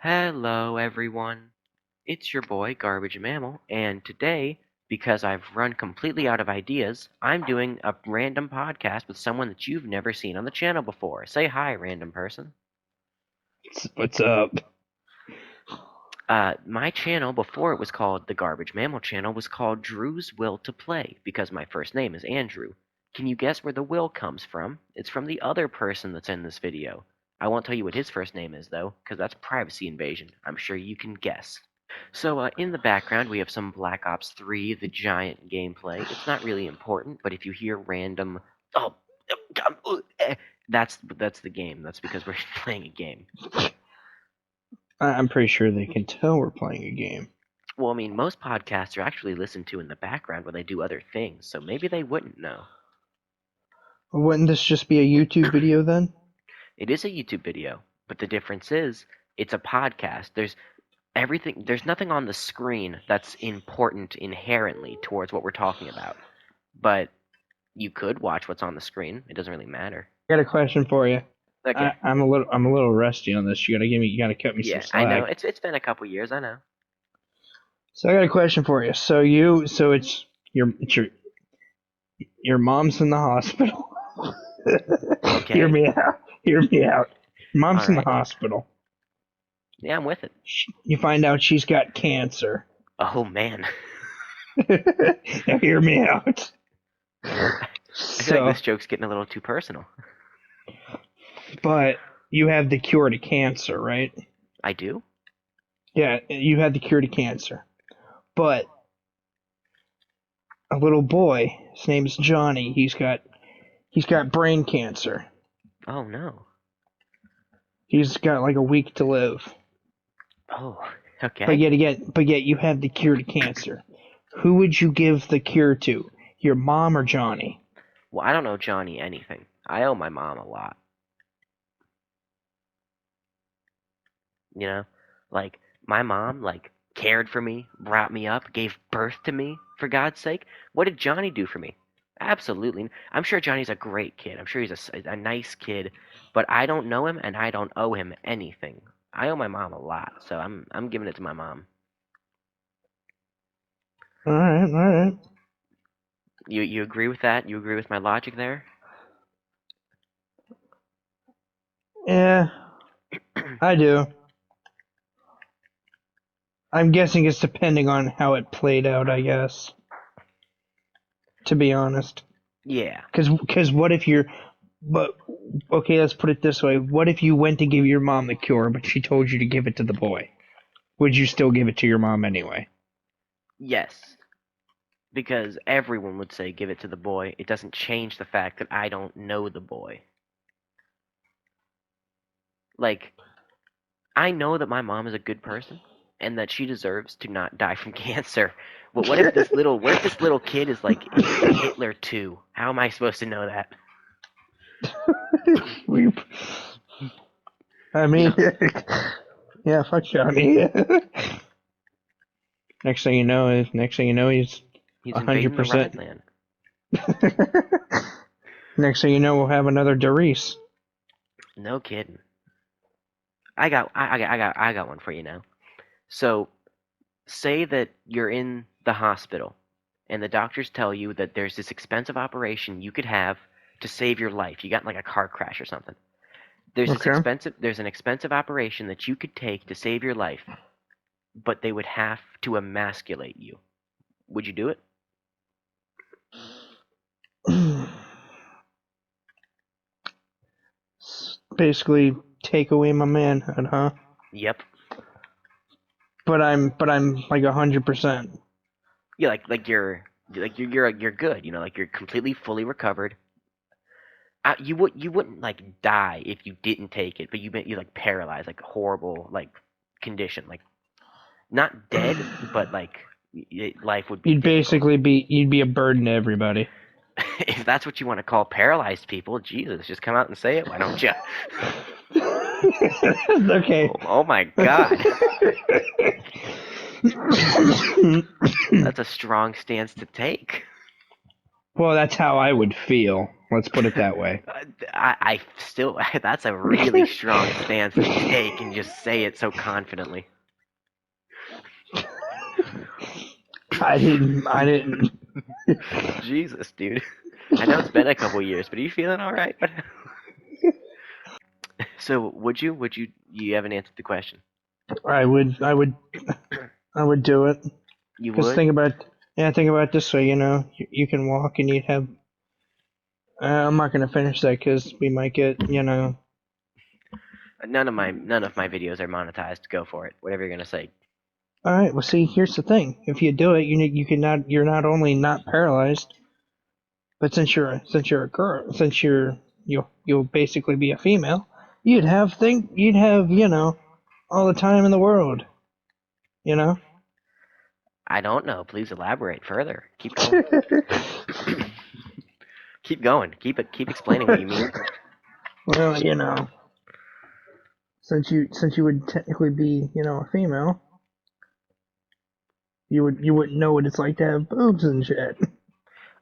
Hello, everyone. It's your boy, Garbage Mammal, and today, because I've run completely out of ideas, I'm doing a random podcast with someone that you've never seen on the channel before. Say hi, random person. What's up? My channel, before it was called the Garbage Mammal channel, was called Drew's Will to Play, because my first name is Andrew. Can you guess where the will comes from? It's from the other person that's in this video. I won't tell you what his first name is, though, because that's privacy invasion. I'm sure you can guess. So, in the background, we have some Black Ops 3, the giant gameplay. It's not really important, but if you hear random, oh, that's the game. That's because we're playing a game. I'm pretty sure they can tell we're playing a game. Well, I mean, most podcasts are actually listened to in the background when they do other things, so maybe they wouldn't know. Wouldn't this just be a YouTube video then? It is a YouTube video, but the difference is it's a podcast. There's nothing on the screen that's important inherently towards what we're talking about. But you could watch what's on the screen. It doesn't really matter. I got a question for you. Okay. I'm a little rusty on this. You gotta cut me some Yeah, I know. slack. It's been a couple years, I know. So I got a question for you. So it's your mom's in the hospital. Okay. Hear me out. Hear me out. Mom's in the Alright. hospital. Yeah, I'm with it. You find out she's got cancer. Oh man. Now hear me out. I feel So, like this joke's getting a little too personal. but you have the cure to cancer, right? I do? Yeah, you had the cure to cancer. But a little boy, his name's Johnny, he's got brain cancer. Oh no. He's got like a week to live. Oh, But okay. yet you have the cure to cancer. Who would you give the cure to? Your mom or Johnny? Well, I don't know Johnny anything. I owe my mom a lot. You know? Like, my mom, like, cared for me, brought me up, gave birth to me, for God's sake. What did Johnny do for me? Absolutely. I'm sure Johnny's a great kid. I'm sure he's a nice kid, but I don't know him and I don't owe him anything. I owe my mom a lot, so I'm giving it to my mom. Alright. You agree with that? You agree with my logic there? Yeah, I do. I'm guessing it's depending on how it played out, I guess. To be honest. Yeah. Because what if you're. But, okay, let's put it this way. What if you went to give your mom the cure, but she told you to give it to the boy? Would you still give it to your mom anyway? Yes. Because everyone would say give it to the boy. It doesn't change the fact that I don't know the boy. Like, I know that my mom is a good person and that she deserves to not die from cancer. But what if this little kid is like Hitler too? How am I supposed to know that? I You mean, know, yeah, fuck Johnny. Next thing you know, he's he's invading the 100%. Rhineland. Next thing you know, we'll have another Darius. No kidding. I got one for you now. So, say that you're in the hospital and the doctors tell you that there's this expensive operation you could have to save your life. You got in like a car crash or something. Okay. There's an expensive operation that you could take to save your life, but they would have to emasculate you. Would you do it? Basically, take away my manhood, huh? Yep. But I'm like 100%. Yeah, you're good. You know, like you're completely fully recovered. You wouldn't like die if you didn't take it, but you like paralyzed, like horrible like condition, like not dead, but like life would be difficult. You'd be a burden to everybody. If that's what you want to call paralyzed people, Jesus, just come out and say it. Why don't you? Okay. Oh my God, that's a strong stance to take. Well, that's how I would feel. Let's put it that way. I still, that's a really strong stance to take and just say it so confidently. I didn't. Jesus, dude. I know it's been a couple years, but are you feeling all right? So, you haven't answered the question. I would do it. You Because would? think about it this way. You can walk and you'd have. I'm not gonna finish that because we might get. None of my videos are monetized. Go for it. Whatever you're gonna say. All right. Well, see, here's the thing. If you do it, you're not only not paralyzed, but since you're a girl, you'll basically be a female. You'd have all the time in the world. You know. I don't know. Please elaborate further. Keep going. Keep going. Keep explaining what you mean. Well, since you would technically be a female, you wouldn't know what it's like to have boobs and shit. So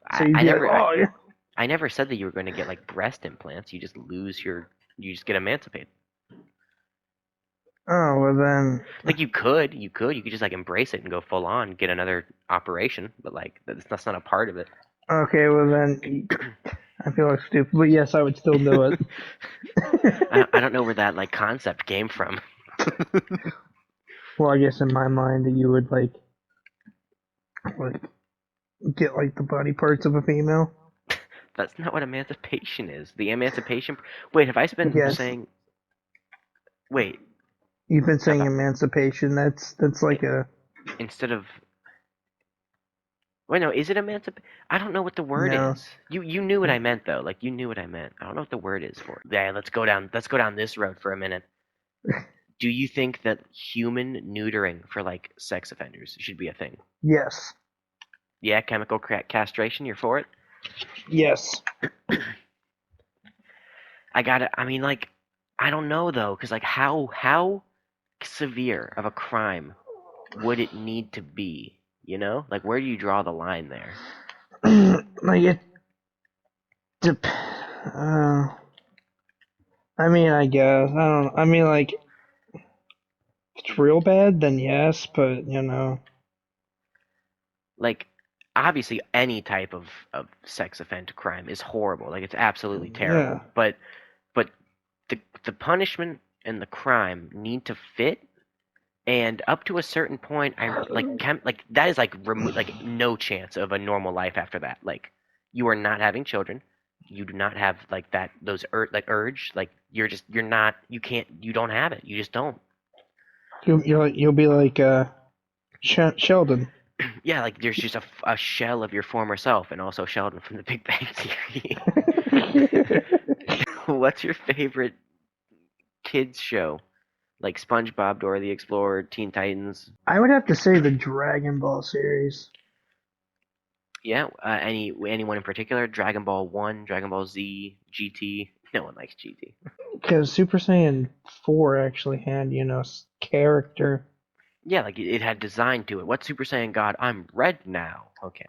I, you'd I be like, never I, oh, yeah. I never said that you were going to get like breast implants. You just get emancipated. Oh, well then. Like you could just like embrace it and go full on, get another operation, but like that's not a part of it. Okay, well then. I feel like stupid, but yes, I would still do it. I don't know where that like concept came from. Well, I guess in my mind that you would like get like the body parts of a female. That's not what emancipation is. The emancipation. Wait, have I been Yes, saying? Wait, you've been have saying I, emancipation. That's like a instead of wait no, is it emancipate? I don't know what the word no. is. You knew what I meant though. Like you knew what I meant. I don't know what the word is for it. Yeah, let's go down this road for a minute. Do you think that human neutering for like sex offenders should be a thing? Yes, Yeah, chemical castration. You're for it? yes. I got it. I mean, like, I don't know though, because like, how severe of a crime would it need to be? You know, like, where do you draw the line there? Like it. Dep- uh, I mean, I guess I don't. I mean, like if it's real bad, then yes, but Like, obviously, any type of sex offense crime is horrible. Like, it's absolutely yeah. terrible. But the punishment and the crime need to fit. And up to a certain point, I like like that is like like no chance of a normal life after that. Like you are not having children, you do not have like that those like urge. Like you're not you don't have it. You just don't. You'll be like Sheldon. Yeah, like there's just a shell of your former self, and also Sheldon from The Big Bang Theory. What's your favorite kids show? Like SpongeBob, Dora the Explorer, Teen Titans. I would have to say the Dragon Ball series. Yeah, anyone in particular? Dragon Ball One, Dragon Ball Z, GT. No one likes GT. Because Super Saiyan 4 actually had, character. Yeah, like it had design to it. What Super Saiyan God? I'm red now. Okay.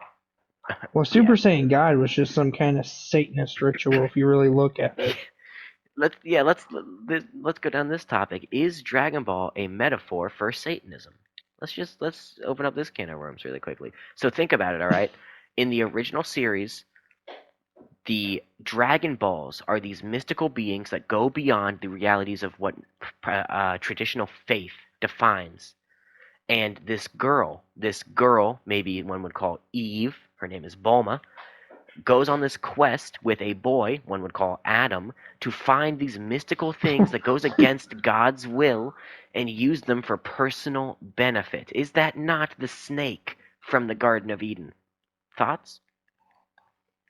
Well, Yeah. Super Saiyan God was just some kind of Satanist ritual if you really look at it. Let's go down this topic. Is Dragon Ball a metaphor for Satanism? Let's open up this can of worms really quickly. So think about it. All right. In the original series, the Dragon Balls are these mystical beings that go beyond the realities of what traditional faith defines. And this girl, maybe one would call Eve, her name is Bulma, goes on this quest with a boy, one would call Adam, to find these mystical things that goes against God's will and use them for personal benefit. Is that not the snake from the Garden of Eden? Thoughts?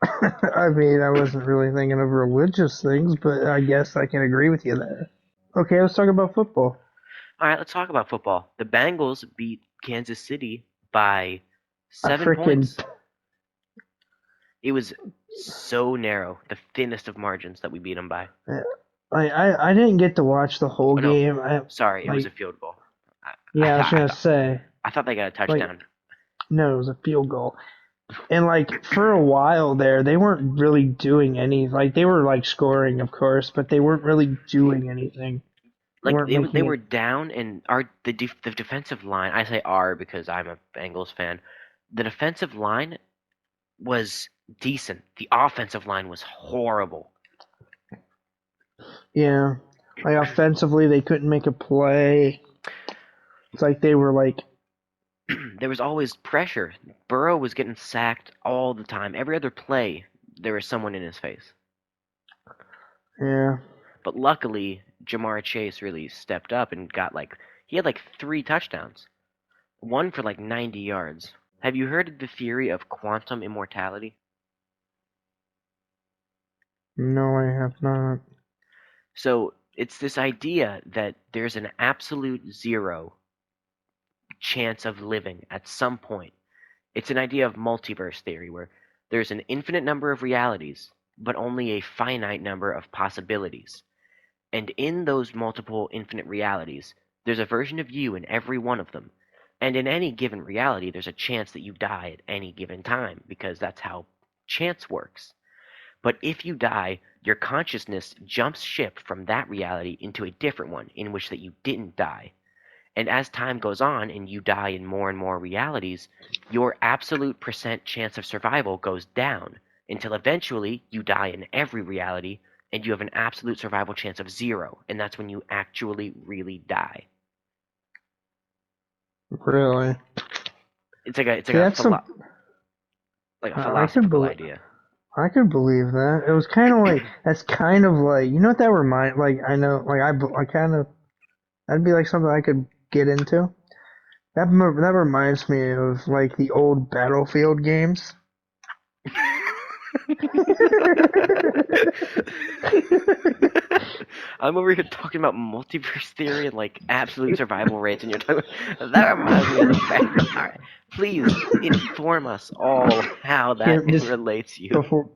I mean, I wasn't really thinking of religious things, but I guess I can agree with you there. Okay, let's talk about football. All right, let's talk about football. The Bengals beat Kansas City by I 7 points. freaking. It was so narrow, the thinnest of margins that we beat them by. I didn't get to watch the whole Oh no, game. sorry, it was a field goal. I Yeah, I was thought gonna say, I thought they got a like, touchdown. no, it was a field goal. And like for a while there, they weren't really doing any. Like they were like scoring, of course, but they weren't really doing anything. They Like weren't they making were it. down, and the defensive line. I say our because I'm a Bengals fan. The defensive line was decent. The offensive line was horrible. Yeah, like offensively, they couldn't make a play. It's like they were like, There was always pressure. Burrow was getting sacked all the time. Every other play, there was someone in his face. yeah, But luckily, Jamar Chase really stepped up and he had like 3 touchdowns, one for like 90 yards. Have you heard of the theory of quantum immortality? no, I have not. So it's this idea that there's an absolute zero chance of living at some point. It's an idea of multiverse theory where there's an infinite number of realities, but only a finite number of possibilities. And in those multiple infinite realities, there's a version of you in every one of them. And in any given reality, there's a chance that you die at any given time, because that's how chance works. But if you die, your consciousness jumps ship from that reality into a different one in which that you didn't die. And as time goes on and you die in more and more realities, your absolute percent chance of survival goes down until eventually you die in every reality and you have an absolute survival chance of 0, and that's when you actually really die. Really? It's See, that's some. like a I could philosophical believe. idea. I could believe that. It was kind of like that's kind of like you know what that remind. Like I know, like I kind of that'd be like something I could get into. That reminds me of like the old Battlefield games. I'm over here talking about multiverse theory and like absolute survival rates, and you're talking. That reminds me of the fact. All right, please inform us all how that Here, just relates you. before,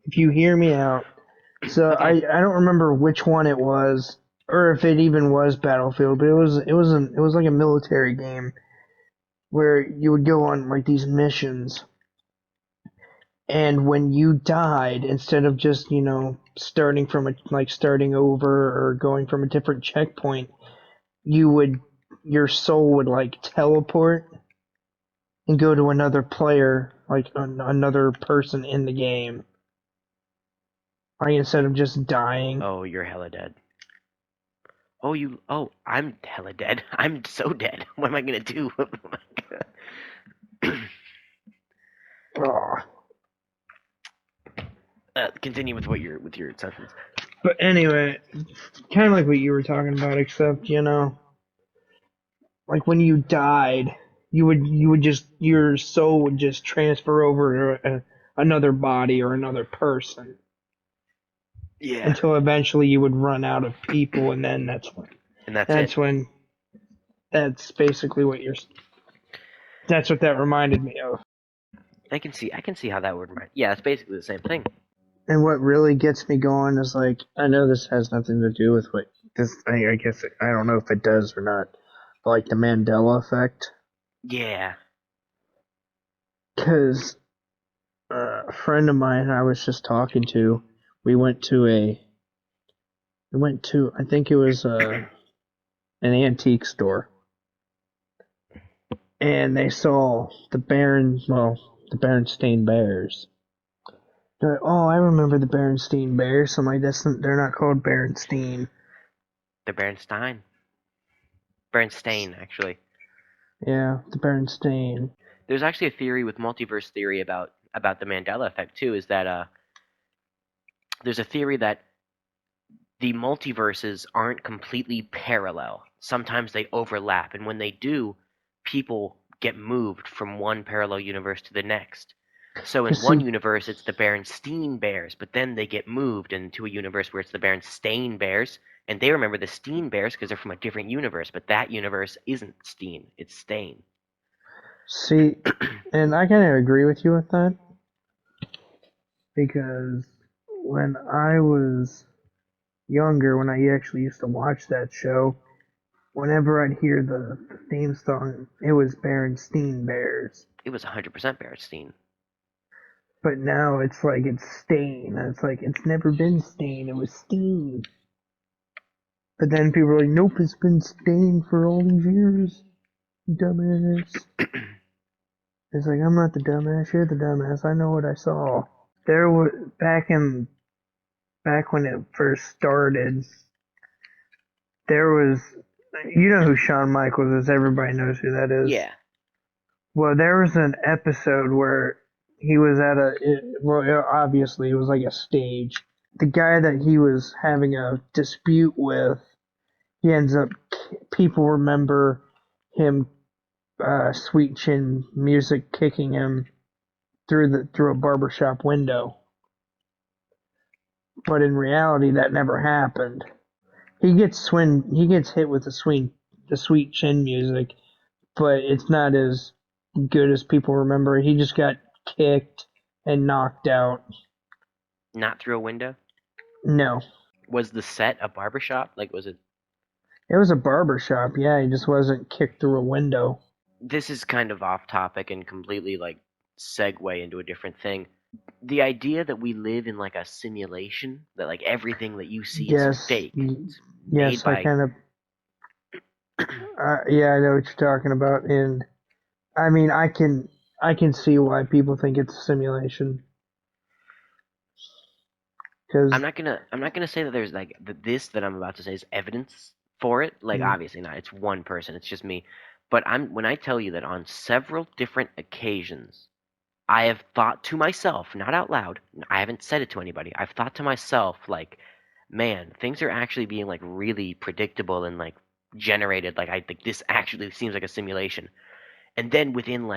if you hear me out. So Okay. I don't remember which one it was, or if it even was Battlefield, but it was like a military game where you would go on like these missions, and when you died, instead of just starting from starting over or going from a different checkpoint, you would your soul would like teleport and go to another player, like another person in the game, like instead of just dying. Oh, you're hella dead. Oh, you. Oh, I'm hella dead. I'm so dead. What am I gonna do? Oh. Continue with your sentence. But anyway, kind of like what you were talking about, except like when you died, you would just your soul would just transfer over to another body or another person Yeah, until eventually you would run out of people, and then and that's it. that's when that's basically that's what that reminded me of. I can see how that would. Yeah, it's basically the same thing. And what really gets me going is like I know this has nothing to do with what this. I guess I don't know if it does or not, but like the Mandela effect, Yeah. because a friend of mine I was just talking to, we went to I think it was an antique store, and they saw the Berenstain Bears. They're like, oh, I remember the Berenstain Bears. I'm like, they're not called Berenstain. The Bernstein. Bernstein, actually. Yeah, the Berenstain. There's actually a theory with multiverse theory about the Mandela effect too. Is that there's a theory that the multiverses aren't completely parallel. Sometimes they overlap, and when they do, people get moved from one parallel universe to the next. So in Cause one see, universe, it's the Berenstein Bears, but then they get moved into a universe where it's the Berenstain Bears, and they remember the Steen Bears because they're from a different universe, but that universe isn't Steen, it's Stain. see, and I kind of agree with you with that because when I was younger, when I actually used to watch that show, whenever I'd hear the theme song, it was Berenstein Bears. It was 100% Berenstain. But now it's like it's Stain. And it's like it's never been Stain. It was Stain. But then people are like, nope, it's been Stain for all these years. Dumbass. It's like I'm not the dumbass. You're the dumbass. I know what I saw. There was back when it first started. There was, you know who Shawn Michaels is. Everybody knows who that is. Yeah. Well, there was an episode where he was at well, obviously it was like a stage. The guy that he was having a dispute with, he ends up, people remember him, Sweet Chin Music kicking him through a barbershop window. But in reality, that never happened. He gets hit with the Sweet Chin Music, but it's not as good as people remember. He just got kicked and knocked out. Not through a window? No, Was the set a barbershop? Like, was it? it was a barber shop. Yeah, he just wasn't kicked through a window. This is kind of off topic and completely like segue into a different thing. The idea that we live in like a simulation, that like everything that you see is Yes, fake, it's made yes, I by. kind of, yeah, I know what you're talking about, and I mean, I can see why people think it's a simulation because I'm not gonna say that there's like this that I'm about to say is evidence for it. Like obviously not. It's one person. It's just me. But I'm when I tell you that on several different occasions I have thought to myself, not out loud. I haven't said it to anybody. I've thought to myself like, man, things are actually being like really predictable and like generated. Like I think this actually seems like a simulation. And then within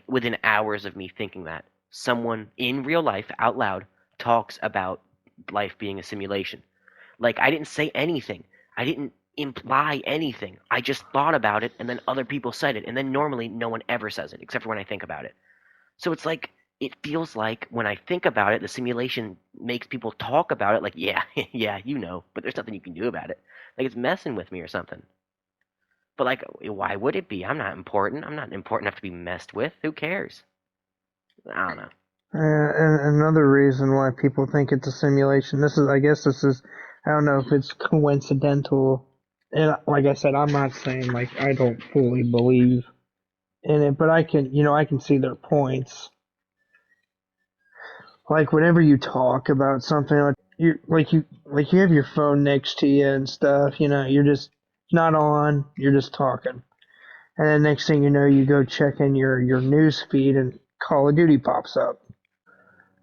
within hours of me thinking that, someone in real life out loud talks about life being a simulation. Like I didn't say anything. I didn't imply anything. I just thought about it and then other people said it. And then normally no one ever says it except for when I think about it. So it's like it feels like when I think about it, the simulation makes people talk about it like, yeah, yeah, you know, but there's nothing you can do about it. Like it's messing with me or something. But like, why would it be? I'm not important. I'm not important enough to be messed with. Who cares? I don't know. and another reason why people think it's a simulation. I guess this is, I don't know if it's coincidental. And like I said, I'm not saying like I don't fully believe in it, but I can see their points. Like whenever you talk about something, like you have your phone next to you and stuff. You're just not on. You're just talking, and then next thing you know, you go check in your news feed, and Call of Duty pops up.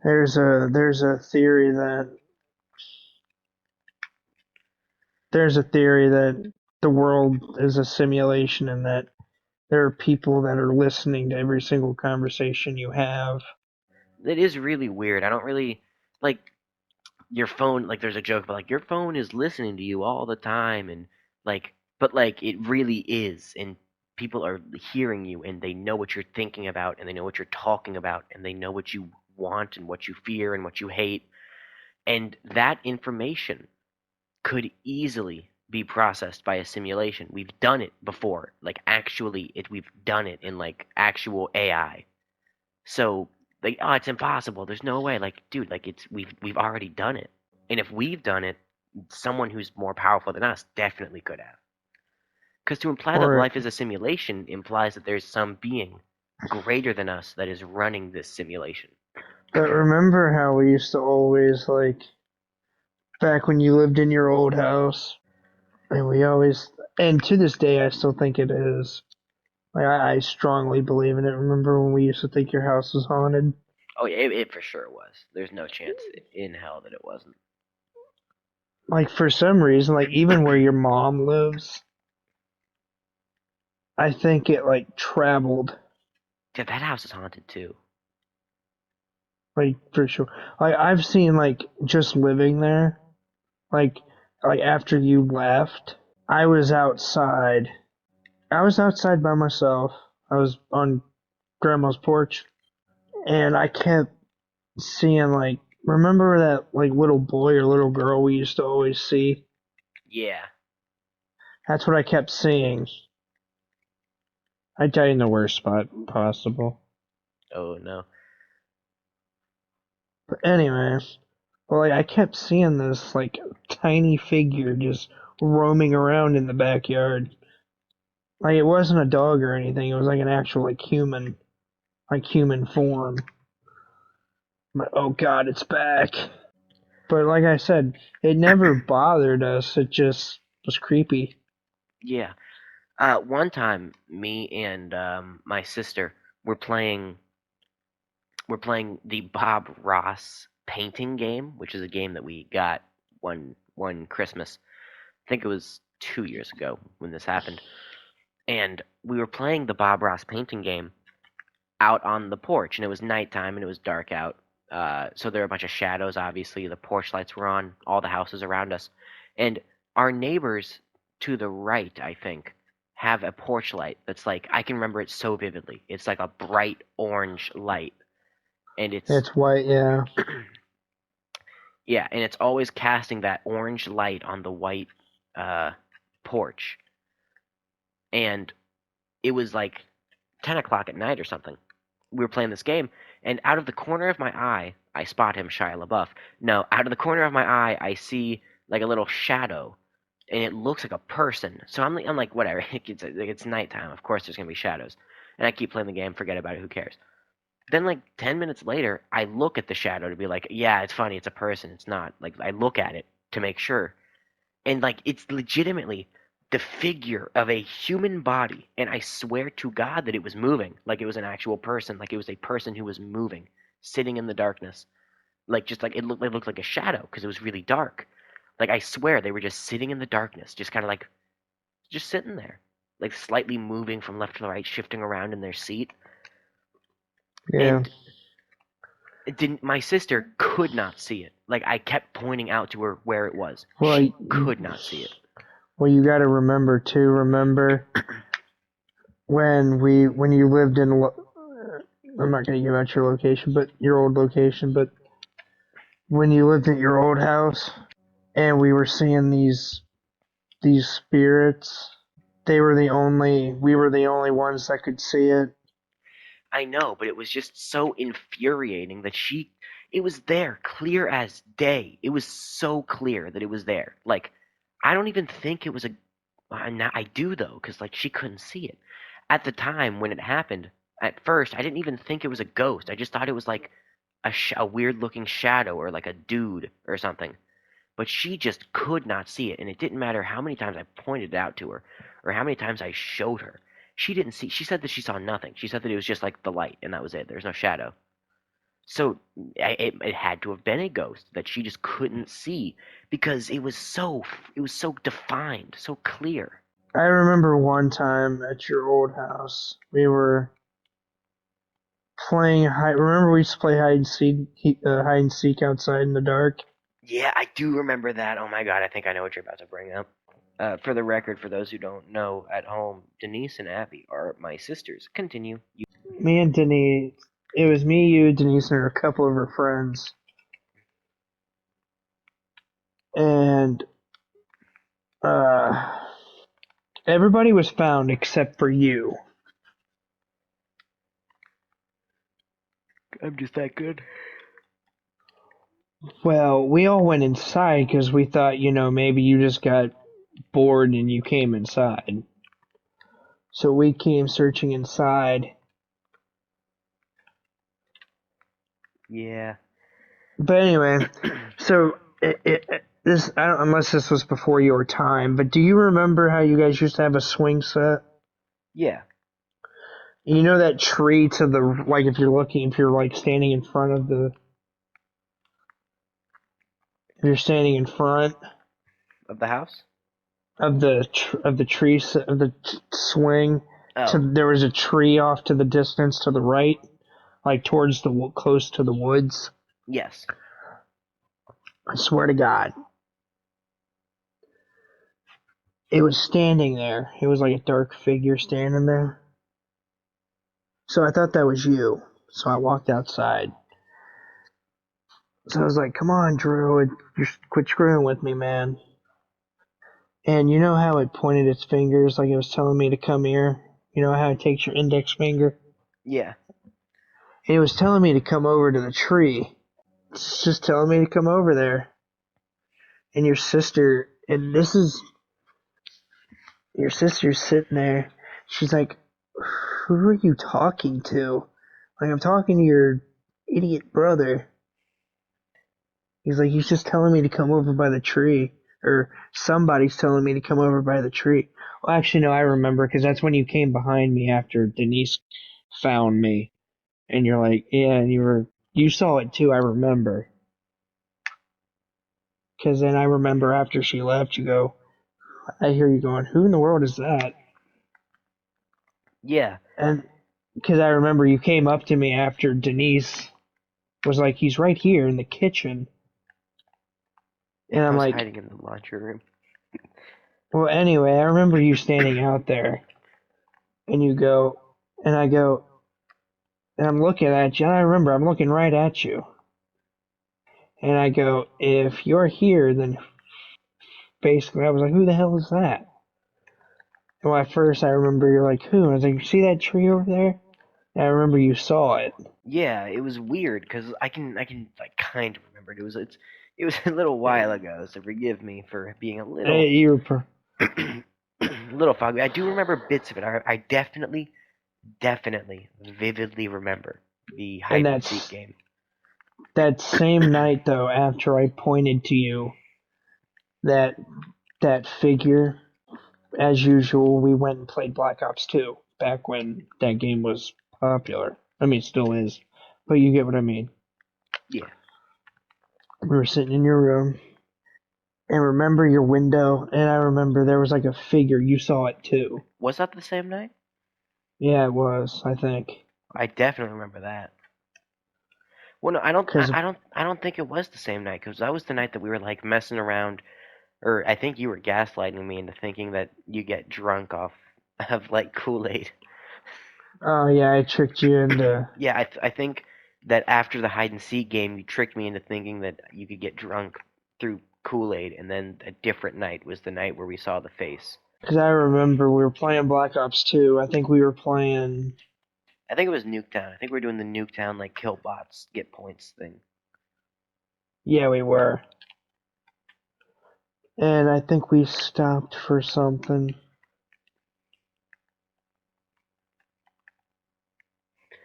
There's a theory that the world is a simulation and that there are people that are listening to every single conversation you have. It is really weird. I don't really like your phone. Like, there's a joke about like your phone is listening to you all the time, and like, but like it really is, and people are hearing you, and they know what you're thinking about, and they know what you're talking about, and they know what you want and what you fear and what you hate, and that information could easily be processed by a simulation. We've done it before. Like actually we've done it in like actual AI. So like oh it's impossible. There's no way. Like dude, like it's we've already done it. And if we've done it, someone who's more powerful than us definitely could have. Because to imply that Or life is a simulation implies that there's some being greater than us that is running this simulation. but remember how we used to always like back when you lived in your old house, and we always, and to this day I still think it is. Like I strongly believe in it. Remember when we used to think your house was haunted? Oh yeah, it for sure was. There's no chance in hell that it wasn't. Like for some reason, like even where your mom lives, I think it like traveled, Yeah, that house is haunted too. like for sure. Like I've seen like just living there, like like after you left, I was outside. I was outside by myself. I was on grandma's porch, and I kept seeing like, remember that like little boy or little girl we used to always see? Yeah. That's what I kept seeing. I died in the worst spot possible. Oh no. But anyway, well, like, I kept seeing this like tiny figure just roaming around in the backyard. Like it wasn't a dog or anything. It was like an actual like human form. I'm like, oh God, it's back. But like I said, it never bothered us. It just was creepy. Yeah. One time, me and my sister were playing we're playing the Bob Ross painting game, which is a game that we got one Christmas. I think it was 2 years ago when this happened. And we were playing the Bob Ross painting game out on the porch, and it was nighttime and it was dark out. So there were a bunch of shadows. Obviously, the porch lights were on, all the houses around us, and our neighbors to the right, I think, have a porch light that's like I can remember it so vividly. It's like a bright orange light, and it's It's white, yeah. yeah, and it's always casting that orange light on the white uh, porch. And it was like 10 o'clock at night or something. We were playing this game, and out of the corner of my eye, I spot him, Shia LaBeouf. No, out of the corner of my eye, I see like a little shadow, and it looks like a person. So I'm like, whatever. It's nighttime. Of course, there's gonna be shadows, and I keep playing the game. Forget about it. Who cares? Then like 10 minutes later, I look at the shadow to be like, yeah, it's funny. It's a person. It's not. Like I look at it to make sure, and like it's legitimately the figure of a human body, and I swear to God that it was moving, like it was an actual person, like it was a person who was moving, sitting in the darkness, like just like it looked like a shadow because it was really dark. Like I swear they were just sitting in the darkness, just kind of like just sitting there, like slightly moving from left to right, shifting around in their seat. Yeah. And it didn't. My sister could not see it. Like I kept pointing out to her where it was. Well, She could not see it. well, you got to remember too. Remember when you lived in. I'm not gonna give out your location, but your old location. But when you lived at your old house, and we were seeing these spirits, we were the only ones that could see it. I know, but it was just so infuriating that it was there, clear as day. It was so clear that it was there. Like, I don't even think it was a. Now I do though, because like she couldn't see it at the time when it happened. At first, I didn't even think it was a ghost. I just thought it was like a weird looking shadow or like a dude or something. But she just could not see it, and it didn't matter how many times I pointed it out to her or how many times I showed her. She didn't see. She said that she saw nothing. She said that it was just like the light, and that was it. There was no shadow. So it had to have been a ghost that she just couldn't see because it was so defined, so clear. I remember one time at your old house, we were playing hide. Remember we used to play hide and seek outside in the dark. Yeah, I do remember that. Oh my god, I think I know what you're about to bring up. For the record, for those who don't know at home, Denise and Abby are my sisters. Continue. Me and Denise. It was me, you, Denise, and a couple of her friends, and uh, everybody was found except for you. I'm just that good. Well, we all went inside because we thought, maybe you just got bored and you came inside. So we came searching inside. Yeah. But anyway, so this I don't, unless this was before your time, but do you remember how you guys used to have a swing set? Yeah. You know that tree to the like if you're like standing in front of the if you're standing in front Of the house? of the tree of the swing to Oh, there was a tree off to the distance to the right, like towards the close to the woods. yes. I swear to God, it was standing there. It was like a dark figure standing there. So I thought that was you. So I walked outside. So I was like, "Come on, Drew, just quit screwing with me, man." And you know how it pointed its fingers like it was telling me to come here? You know how it takes your index finger? Yeah. And it was telling me to come over to the tree. It's just telling me to come over there. And your sister's sitting there. She's like, "Who are you talking to?" Like, I'm talking to your idiot brother. He's like, he's just telling me to come over by the tree. Or somebody's telling me to come over by the tree. Well, actually, no, I remember because that's when you came behind me after Denise found me. And you're like, yeah, and you saw it too, I remember. Because then I remember after she left, you go, I hear you going, who in the world is that? Yeah, And because I remember you came up to me after Denise was like, he's right here in the kitchen. And I I'm was like, hiding in the laundry room. well, anyway, I remember you standing out there. And you go, and I go, and I'm looking at you. And I remember I'm looking right at you. And I go, if you're here, then basically I was like, who the hell is that? And at first I remember you're like, who? And I was like, you see that tree over there? And I remember you saw it. Yeah, it was weird because I can like kind of remember it. It was a little while ago, so forgive me for being a little You were, per- little foggy. I do remember bits of it. I definitely, vividly remember the and hide and seek game. that same night though, after I pointed to you, that that figure, as usual, we went and played Black Ops 2 back when that game was popular. I mean, it still is, but you get what I mean. Yeah. We were sitting in your room, and remember your window, and I remember there was like a figure. You saw it too. Was that the same night? Yeah, it was. I think I definitely remember that. Well, no, I don't. because I don't think it was the same night because that was the night that we were like messing around, or I think you were gaslighting me into thinking that you get drunk off of like Kool-Aid. oh yeah, I tricked you into. Yeah, I think that after the hide and seek game, you tricked me into thinking that you could get drunk through Kool-Aid, and then a different night was the night where we saw the face. Because I remember we were playing Black Ops 2. I think we were playing. I think it was Nuketown. I think we are doing the Nuketown like kill bots, get points thing. Yeah, we were. And I think we stopped for something.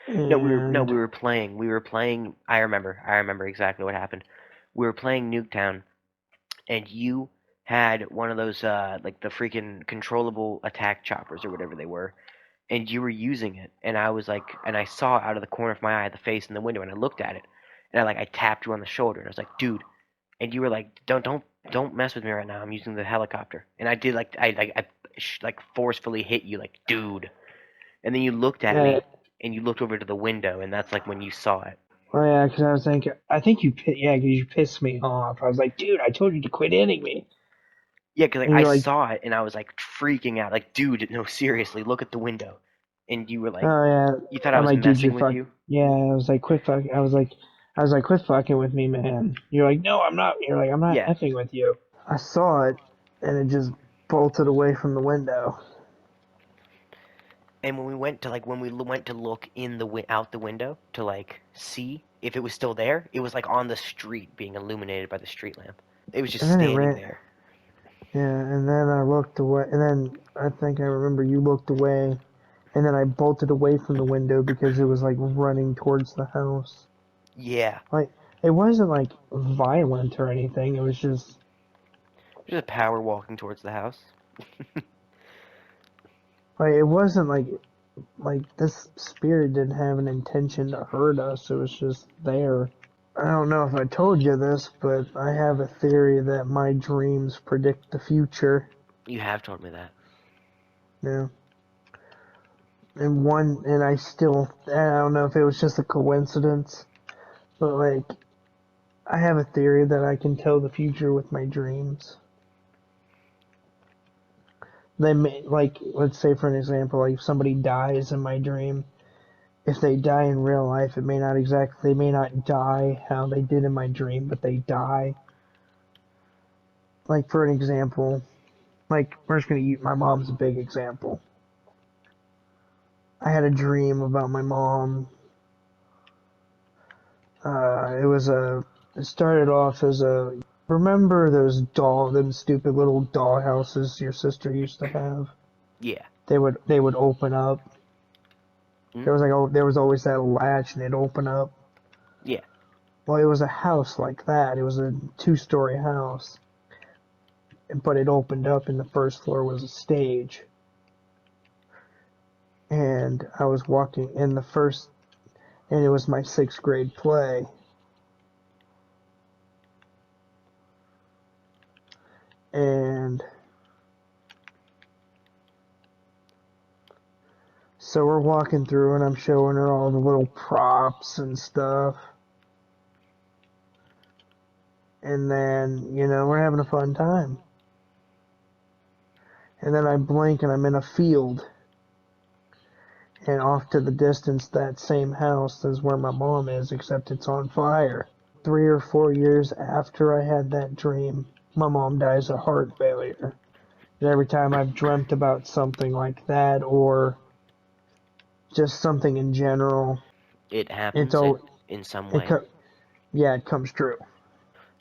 No, And we were playing. We were playing. I remember exactly what happened. We were playing Nuketown, and you had one of those like the freaking controllable attack choppers or whatever they were, and you were using it, and I was like, and I saw out of the corner of my eye the face in the window, and I looked at it, and I tapped you on the shoulder, and I was like, dude, and you were like, don't mess with me right now. I'm using the helicopter, and I did like forcefully hit you like, dude, and then you looked at uh, me, and you looked over to the window, and that's like when you saw it. oh yeah, because I was thinking, I think yeah, because you pissed me off. I was like, dude, I told you to quit hitting me, Yeah, because like and I you're like, saw it, and I was like freaking out, like, dude, no, seriously, look at the window, and you were like, oh yeah, you thought I I'm was like, dude, you're messing with fuck. you. Yeah, I was like, quit fuck. I was like, quit fucking with me, man. You're like, no, I'm not. You're like, I'm not Yeah, effing with you. I saw it, and it just bolted away from the window. and when we went to went to look in the out the window to like see if it was still there, it was like on the street being illuminated by the street lamp. It was just And then it standing ran. there. Yeah, and then I looked away, and then I think I remember you looked away, and then I bolted away from the window because it was like running towards the house. Yeah, Like it wasn't like violent or anything. It was just there's a power walking towards the house. like it wasn't like this spirit didn't have an intention to hurt us. It was just there. I don't know if I told you this, but I have a theory that my dreams predict the future. You have told me that. Yeah. And I don't know if it was just a coincidence, but like I have a theory that I can tell the future with my dreams. They may, like, let's say for an example, like if somebody dies in my dream, if they die in real life, they may not die how they did in my dream, but they die. Like for an example, like we're just gonna use my mom's a big example. I had a dream about my mom. It was a It started off as a. Remember them stupid little doll houses your sister used to have? Yeah. They would open up. Mm? There was always that latch and it'd open up. Yeah. Well, it was a house like that. It was a two-story house, but it opened up and the first floor was a stage. And I was walking in the first, and it was my sixth grade play. And so we're walking through, and I'm showing her all the little props and stuff. And then, we're having a fun time. And then I blink, and I'm in a field. And off to the distance, that same house is where my mom is, except it's on fire. 3 or 4 years after I had that dream, my mom dies of heart failure. And every time I've dreamt about something like that, or just something in general, It it's happens all in some it way. yeah, it comes true.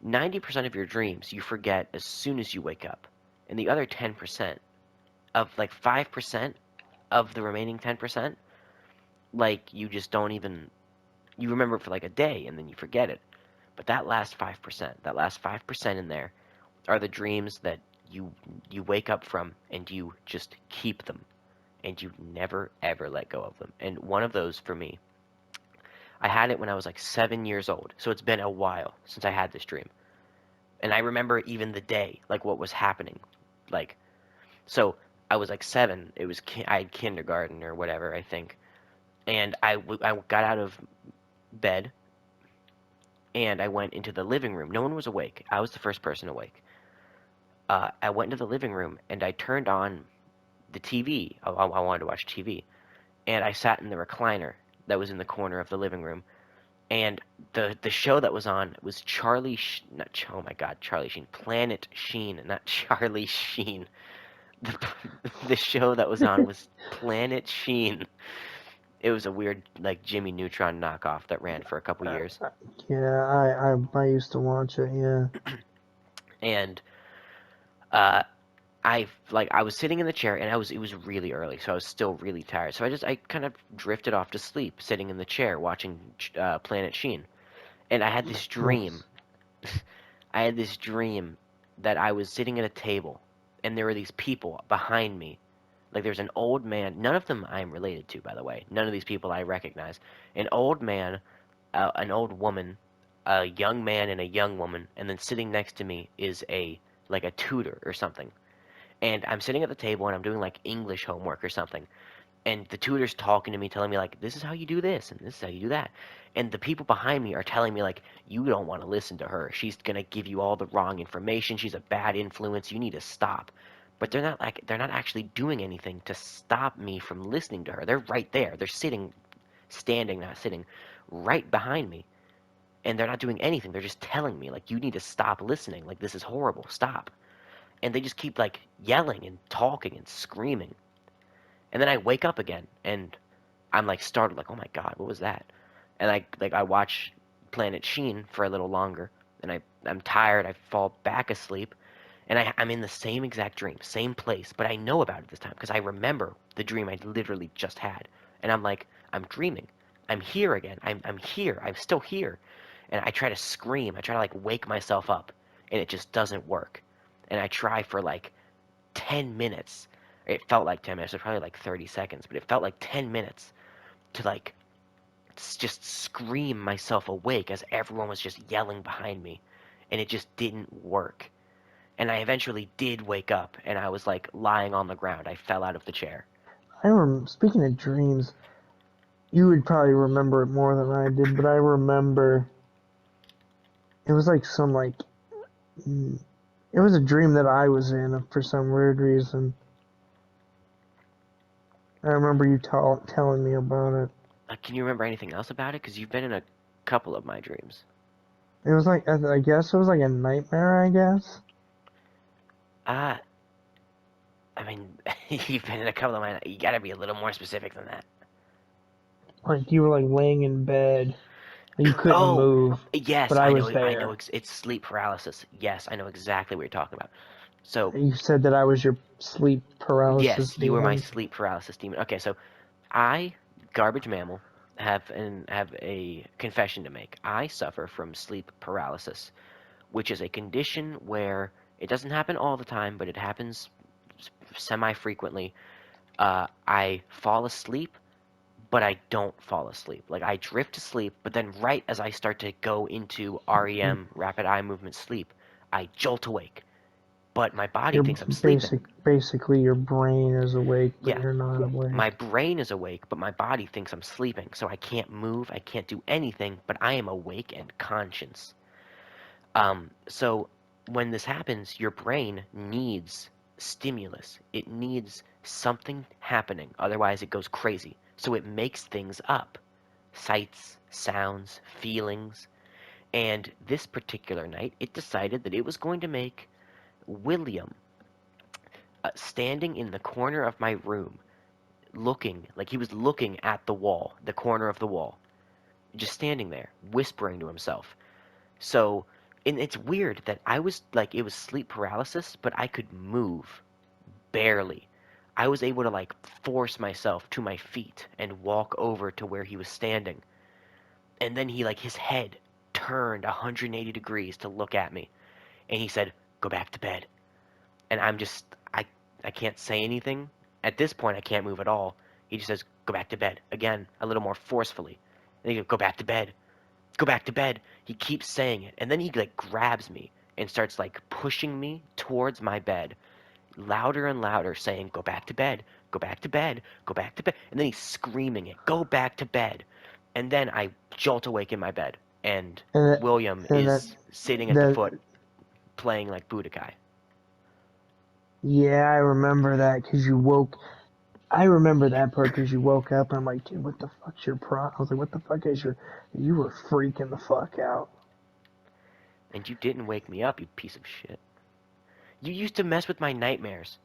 90% of your dreams you forget as soon as you wake up. And the other 10% of like 5% of the remaining 10%, like you just don't even you remember it for like a day and then you forget it. But that last 5% in there are the dreams that you you wake up from and you just keep them and you never ever let go of them. And one of those for me, I had it when I was like 7 years old. So it's been a while since I had this dream. And I remember even the day, like what was happening. Like so I was like 7. It was I had kindergarten or whatever, I think. And I got out of bed and I went into the living room. No one was awake. I was the first person awake. I went into the living room and I turned on the TV. I wanted to watch TV, and I sat in the recliner that was in the corner of the living room. And the show that was on was not oh my God, Charlie Sheen, Planet Sheen, not Charlie Sheen. The, the show that was on was Planet Sheen. It was a weird like Jimmy Neutron knockoff that ran for a couple Uh, years, yeah, I used to watch it. Yeah, and uh, I was sitting in the chair and it was really early, so I was still really tired. So I kind of drifted off to sleep, sitting in the chair watching Planet Sheen. And I had this dream. nice. I had this dream that I was sitting at a table and there were these people behind me. Like there's an old man, none of them I'm related to, by the way. None of these people I recognize. An old man, an old woman, a young man and a young woman, and then sitting next to me is a tutor or something. And I'm sitting at the table and I'm doing like English homework or something. And the tutor's talking to me, telling me like, this is how you do this and this is how you do that. And the people behind me are telling me like, you don't want to listen to her. She's gonna give you all the wrong information. She's a bad influence. You need to stop. But they're not actually doing anything to stop me from listening to her. They're right there. They're standing, not sitting, right behind me. And they're not doing anything. They're just telling me like, you need to stop listening. Like this is horrible. Stop. And they just keep like yelling and talking and screaming. And then I wake up again and I'm like startled, like, oh my God, what was that? And I watch Planet Sheen for a little longer, and I'm tired. I fall back asleep, and I'm in the same exact dream, same place, but I know about it this time because I remember the dream I literally just had, and I'm like, I'm dreaming. I'm here again. I'm here. I'm still here. And I try to scream. I try to like wake myself up, and it just doesn't work. And I try for like 10 minutes. It felt like 10 minutes. It was probably like 30 seconds, but it felt like 10 minutes to like just scream myself awake as everyone was just yelling behind me. And it just didn't work. And I eventually did wake up and I was like lying on the ground. I fell out of the chair. Speaking of dreams, you would probably remember it more than I did, but I remember it was like mm, it was a dream that I was in for some weird reason. I remember you telling me about it. Can you remember anything else about it? Because you've been in a couple of my dreams. It was like I guess it was like a nightmare. I guess Uh, I mean, you've been in a couple of mine. You gotta be a little more specific than that. like you were like laying in bed. You couldn't Oh, move, yes, but I I was know. I know. there. It's sleep paralysis. Yes, I know exactly what you're talking about. So, You said that I was your sleep paralysis yes, you were my demon. sleep paralysis demon. Okay, so I, garbage mammal, have a confession to make. I suffer from sleep paralysis, which is a condition where it doesn't happen all the time, but it happens semi-frequently. I fall asleep, but I don't fall asleep. Like I drift to sleep, but then right as I start to go into REM, rapid eye movement sleep, I jolt awake. But my body Your thinks I'm sleeping. basically your brain is awake, but Yeah, you're not my awake. brain is awake, but my body thinks I'm sleeping. So I can't move, I can't do anything, but I am awake and conscious. So when this happens, your brain needs stimulus. It needs something happening, otherwise it goes crazy. So it makes things up. Sights, sounds, feelings. And this particular night, it decided that it was going to make William standing in the corner of my room, looking like he was looking at the wall, the corner of the wall, just standing there, whispering to himself. So, and it's weird that I was like, it was sleep paralysis, but I could move barely. I was able to like force myself to my feet and walk over to where he was standing. And then he, like, his head turned 180 degrees to look at me. And he said, "Go back to bed." And I'm just, I can't say anything. At this point, I can't move at all. He just says, "Go back to bed." Again, a little more forcefully. And he goes, "Go back to bed. Go back to bed." He keeps saying it. And then he, like, grabs me and starts, like, pushing me towards my bed, louder and louder, saying, "Go back to bed. Go back to bed. Go back to bed." And then he's screaming it, "Go back to bed." And then I jolt awake in my bed, and And that, William and that, is sitting at the foot that, playing like Budokai. yeah, I remember that because you woke. I remember that part because you woke up and I'm like, dude, what the fuck's your problem? I was like, what the fuck is your? You were freaking the fuck out. And you didn't wake me up, you piece of shit. You used to mess with my nightmares.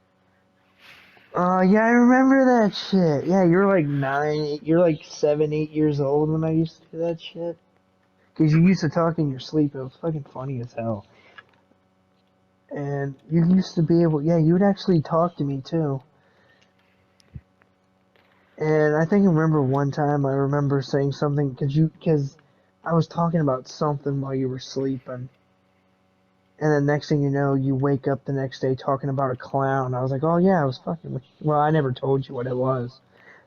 Yeah, I remember that shit. Yeah, you're like 9, you're like 7, 8 years old when I used to do that shit. Because you used to talk in your sleep. It was fucking funny as hell. And you used to be able, yeah, you would actually talk to me too. And I think I remember one time I remember saying something because I was talking about something while you were sleeping. And then next thing you know, you wake up the next day talking about a clown. I was like, oh yeah, I was fucking with you. Well, I never told you what it was.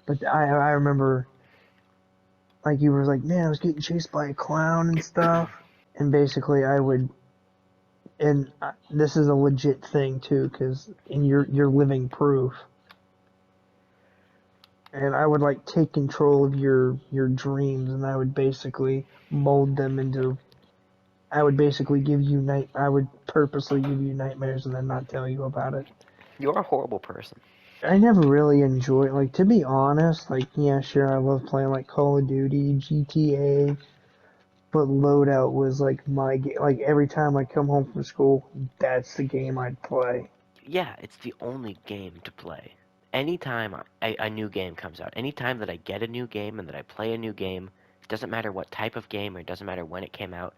But I remember like you were like, man, I was getting chased by a clown and stuff. And basically, I would, and this is a legit thing too, because in you're living proof. And I would like take control of your dreams, and I would basically mold them into. I would basically give you night. I would purposely give you nightmares and then not tell you about it. You're a horrible person. I never really enjoyed, like, to be honest, like, yeah, sure, I love playing, like, Call of Duty, GTA, but Loadout was, like, my game. Like, every time I come home from school, that's the game I'd play. Yeah, it's the only game to play. Anytime a new game comes out, anytime that I get a new game and that I play a new game, it doesn't matter what type of game or it doesn't matter when it came out,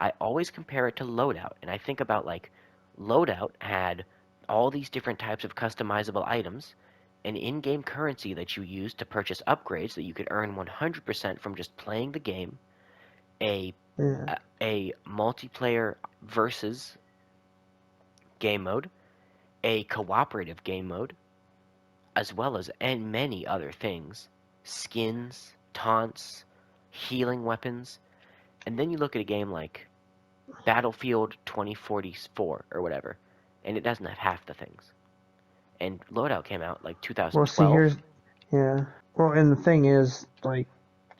I always compare it to Loadout. And I think about, like, Loadout had all these different types of customizable items, an in-game currency that you used to purchase upgrades that you could earn 100% from just playing the game, a Yeah. a multiplayer versus game mode, a cooperative game mode, as well as and many other things, skins, taunts, healing weapons, and then you look at a game like Battlefield 2044 or whatever, and it doesn't have half the things. And Loadout came out like Well, see, 2012. here's, yeah. Well, and the thing is, like,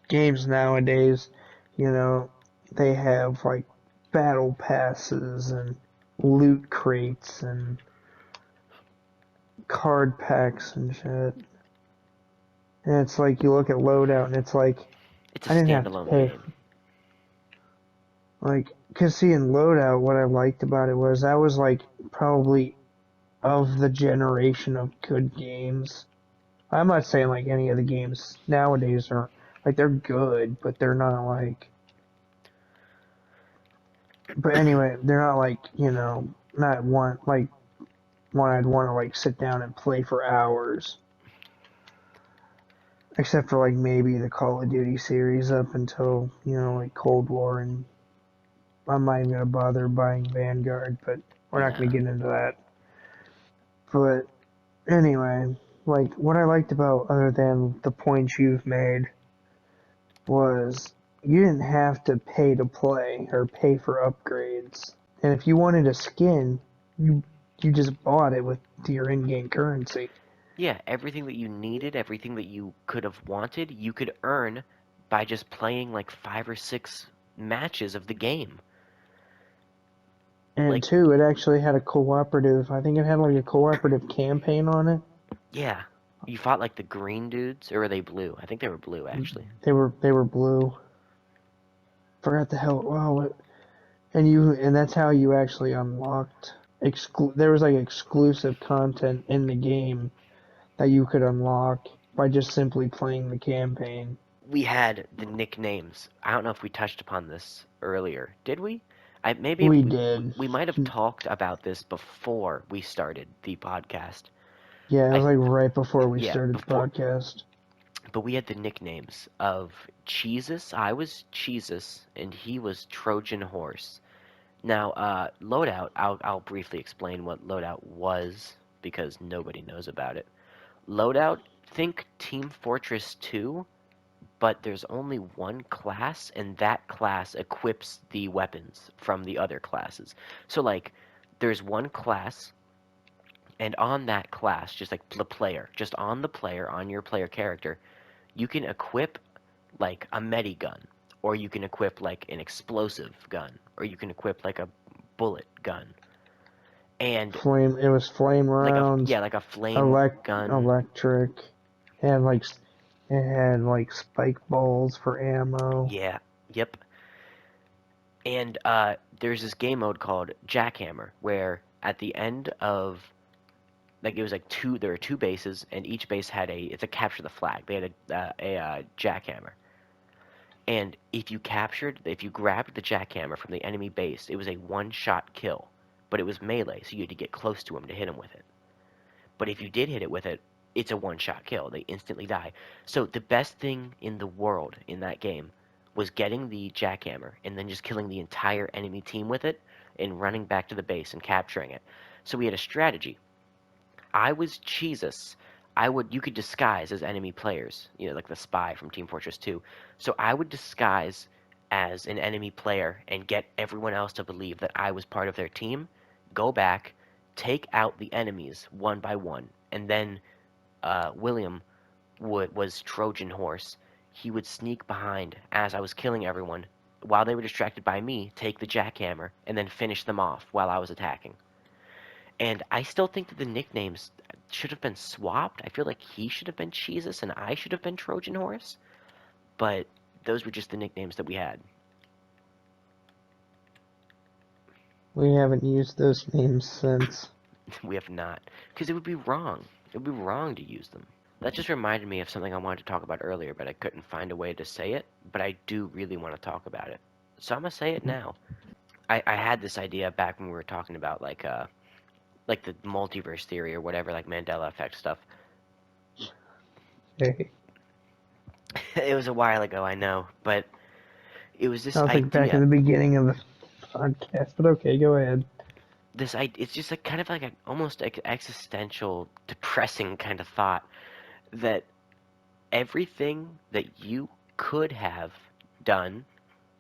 games nowadays, you know, they have, like, battle passes and loot crates and card packs and shit. And it's like you look at loadout and it's like It's a I didn't have to standalone pay. game. Like, cause see in loadout, what I liked about it was that was like probably of the generation of good games. I'm not saying like any of the games nowadays are like they're good, but they're not like. But anyway, they're not like, not one I'd want to like sit down and play for hours. Except for like maybe the Call of Duty series up until, like Cold War, and I'm not even gonna bother buying Vanguard, but we're not gonna Nah. get into that. But anyway, like what I liked about other than the points you've made was you didn't have to pay to play or pay for upgrades. And if you wanted a skin, you you just bought it with your in-game currency. Yeah, everything that you needed, everything that you could have wanted, you could earn by just playing like 5 or 6 matches of the game. And Like, two, it actually had a cooperative. I think it had like a cooperative campaign on it. yeah, you fought like the green dudes, or were they blue? I think they were blue actually. They were blue. Forgot the hell. Wow, and that's how you actually unlocked. There was like exclusive content in the game that you could unlock by just simply playing the campaign. We had the nicknames. I don't know if we touched upon this earlier. Did we? Maybe We we, did. we might have talked about this before we started the podcast. Yeah, it was I like right before we Yeah, started the before, podcast. but we had the nicknames of Jesus. I was Jesus, and he was Trojan Horse. Now, loadout. I'll briefly explain what loadout was because nobody knows about it. Loadout. Think Team Fortress 2, but there's only one class, and that class equips the weapons from the other classes. So, like, there's one class, and on that class, just like the player, just on the player, on your player character, you can equip like a medi gun, or you can equip like an explosive gun, or you can equip like a bullet gun, and Flame. It was flame rounds, like a flame gun. electric, and like it had like spike balls for ammo. Yeah, yep. And there's this game mode called Jackhammer, where at the end of like it was like two, there were two bases, and each base had it's a capture the flag. They had a jackhammer, and if you grabbed the jackhammer from the enemy base, it was a one-shot kill, but it was melee, so you had to get close to him to hit him with it. But if you did hit it with it, it's a one-shot kill. They instantly die. So the best thing in the world in that game was getting the jackhammer and then just killing the entire enemy team with it and running back to the base and capturing it. So we had a strategy. I was Jesus. You could disguise as enemy players, like the spy from Team Fortress 2. So I would disguise as an enemy player and get everyone else to believe that I was part of their team, go back, take out the enemies one by one, and then William was Trojan Horse. He would sneak behind as I was killing everyone while they were distracted by me, take the jackhammer, and then finish them off while I was attacking. And I still think that the nicknames should have been swapped. I feel like he should have been Jesus and I should have been Trojan Horse. But those were just the nicknames that we had. We haven't used those names since. We have not. Because it would be wrong. It would be wrong to use them. That just reminded me of something I wanted to talk about earlier, but I couldn't find a way to say it. But I do really want to talk about it. So I'm going to say it now. I had this idea back when we were talking about like the multiverse theory or whatever, like Mandela effect stuff. Hey, It was a while ago, I know, but it was this I was like back in idea. the beginning of the podcast, but okay, go ahead. It's just like kind of like an almost existential, depressing kind of thought that everything that you could have done,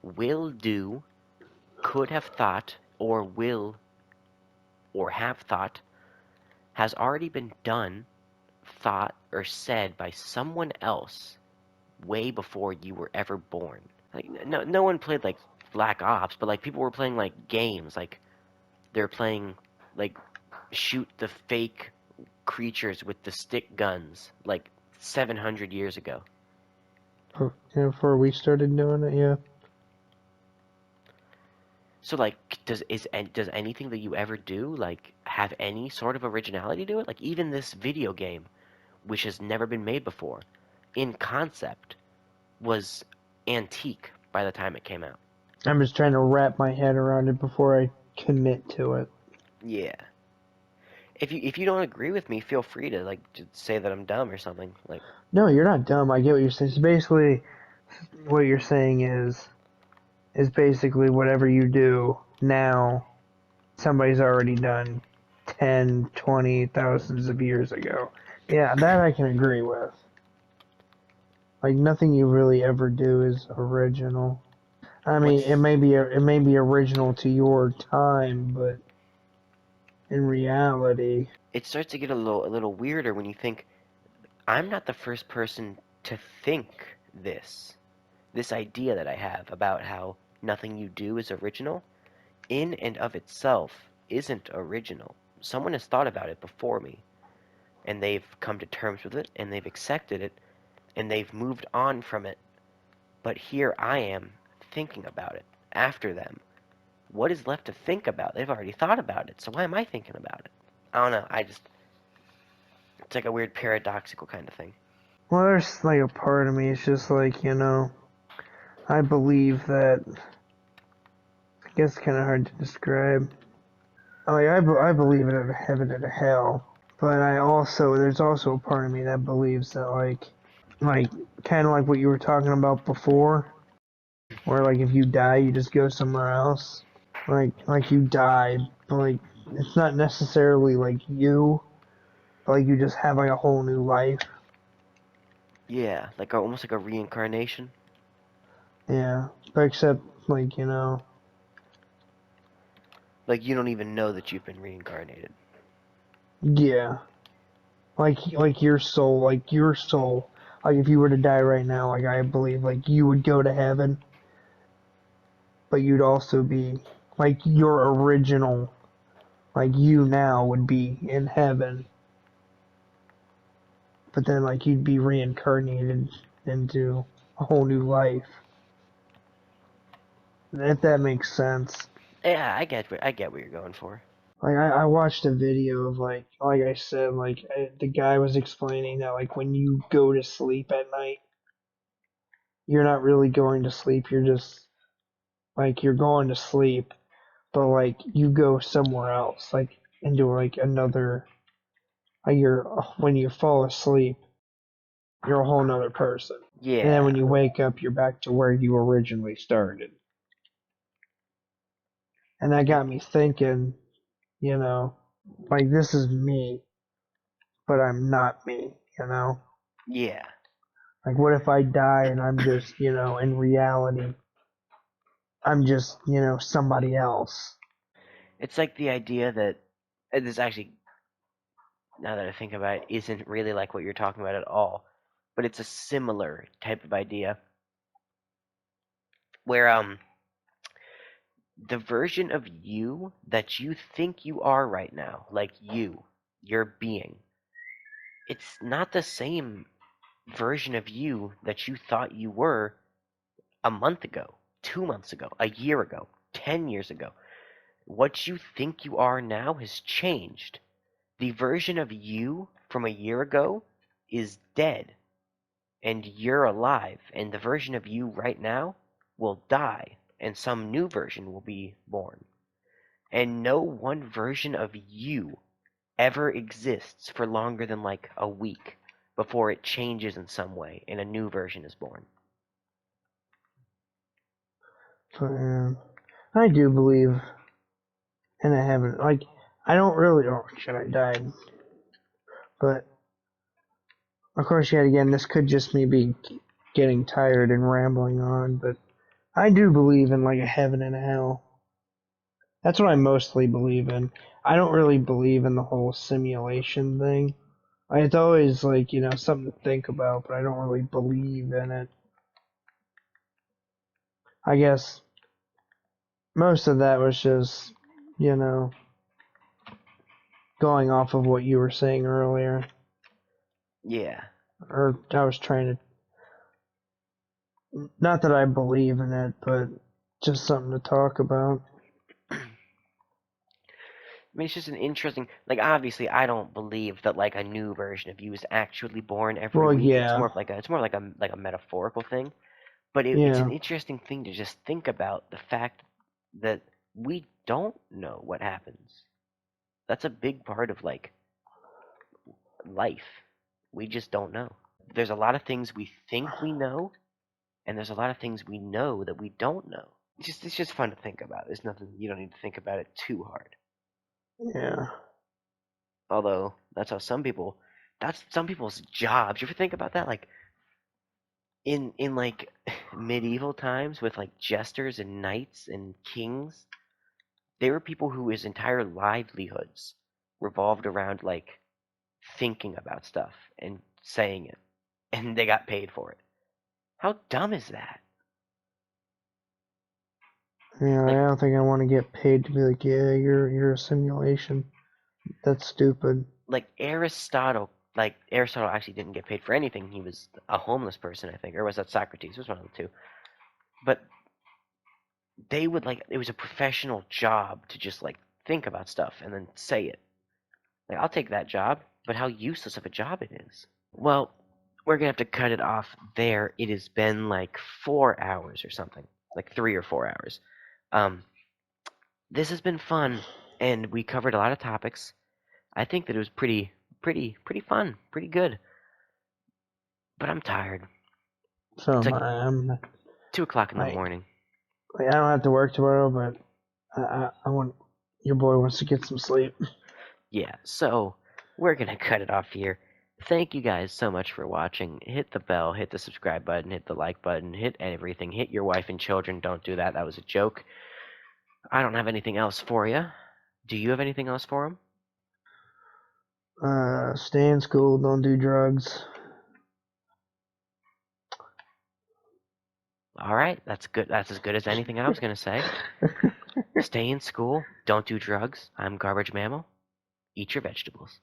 will do, could have thought, or will or have thought has already been done, thought, or said by someone else way before you were ever born. Like no one played like Black Ops, but like people were playing like games, like they're playing like shoot the fake creatures with the stick guns like 700 years ago. Before we started doing it, yeah. So like does anything that you ever do like have any sort of originality to it? Like even this video game, which has never been made before, in concept was antique by the time it came out. I'm just trying to wrap my head around it before I commit to it. Yeah. If you don't agree with me, feel free to like just say that I'm dumb or something. Like, No, you're not dumb. I get what you're saying. So basically, what you're saying is basically whatever you do now, somebody's already done 10, 20, thousands of years ago. Yeah, that I can agree with. Like nothing you really ever do is original. I mean, what's it may be original to your time, but in reality, it starts to get a little weirder when you think I'm not the first person to think this idea that I have about how nothing you do is original in and of itself isn't original. Someone has thought about it before me, and they've come to terms with it, and they've accepted it, and they've moved on from it. But here I am thinking about it after them. What is left to think about? They've already thought about it, so why am I thinking about it? I don't know. It's like a weird paradoxical kind of thing. well, there's like a part of me. It's just like I believe that. I guess it's kind of hard to describe. Like I believe in a heaven and a hell, but there's also a part of me that believes that like kind of like what you were talking about before, where like if you die, you just go somewhere else. Like you die, but like it's not necessarily like you, but like you just have like a whole new life. Yeah, like almost like a reincarnation. Yeah, but except Like you don't even know that you've been reincarnated. yeah, like your soul. Like if you were to die right now, like I believe like you would go to heaven, but you'd also be like your original, like you now would be in heaven, but then like you'd be reincarnated into a whole new life. If that makes sense. Yeah, I get what you're going for. Like I watched a video of like I said the guy was explaining that like when you go to sleep at night, you're not really going to sleep. You're just like you're going to sleep, but like you go somewhere else, like into like another. Like you're when you fall asleep, you're a whole nother person. And then Yeah, when you wake up, you're back to where you originally started. And that got me thinking, you know, like this is me, but I'm not me. yeah. Like what if I die and I'm just, in reality, I'm just, somebody else. It's like the idea that this actually, now that I think about it, isn't really like what you're talking about at all. But it's a similar type of idea where the version of you that you think you are right now, like your being, it's not the same version of you that you thought you were a month ago, 2 months ago, a year ago, 10 years ago. What you think you are now has changed. The version of you from a year ago is dead, and you're alive, and the version of you right now will die, and some new version will be born. And no one version of you ever exists for longer than like a week before it changes in some way and a new version is born. But I do believe in a heaven. Like I don't really. Oh shit! I died. But of course, yet again, this could just me be getting tired and rambling on. But I do believe in like a heaven and a hell. That's what I mostly believe in. I don't really believe in the whole simulation thing. It's always like, something to think about, but I don't really believe in it. I guess most of that was just, you know, going off of what you were saying earlier. Yeah. Or I was trying to, not that I believe in it, but just something to talk about. I mean, it's just an interesting, like, obviously, I don't believe that like a new version of you is actually born every Well, week. It's more yeah. of like a, it's more like a metaphorical thing. But it's an Yeah. interesting thing to just think about the fact that we don't know what happens. That's a big part of like life. We just don't know. There's a lot of things we think we know, and there's a lot of things we know that we don't know. It's just fun to think about. There's nothing you don't need to think about it too hard. Yeah. Although that's some people's jobs. You ever think about that? Like in like medieval times with like jesters and knights and kings, they were people whose entire livelihoods revolved around like thinking about stuff and saying it, and they got paid for it. How dumb is that? Yeah, I Like don't think I want to get paid to be like, yeah, you're a simulation. That's stupid. Aristotle actually didn't get paid for anything. He was a homeless person, I think, or was that Socrates? It was one of the two. But they would like it was a professional job to just like think about stuff and then say it. Like I'll take that job, but how useless of a job it is. Well, we're gonna have to cut it off there. It has been like 4 hours or something, like 3 or 4 hours. Um, this has been fun, and we covered a lot of topics. I think that it was pretty fun, pretty good. But I'm tired. So It's am like I. I'm 2 o'clock in the like, morning. I don't have to work tomorrow, but I want your boy wants to get some sleep. Yeah, so we're gonna cut it off here. Thank you guys so much for watching. Hit the bell, hit the subscribe button, hit the like button, hit everything. Hit your wife and children. Don't do that. That was a joke. I don't have anything else for you. Do you have anything else for them? Stay in school. Don't do drugs. All right, that's good. That's as good as anything I was gonna say. Stay in school. Don't do drugs. I'm Garbage Mammal. Eat your vegetables.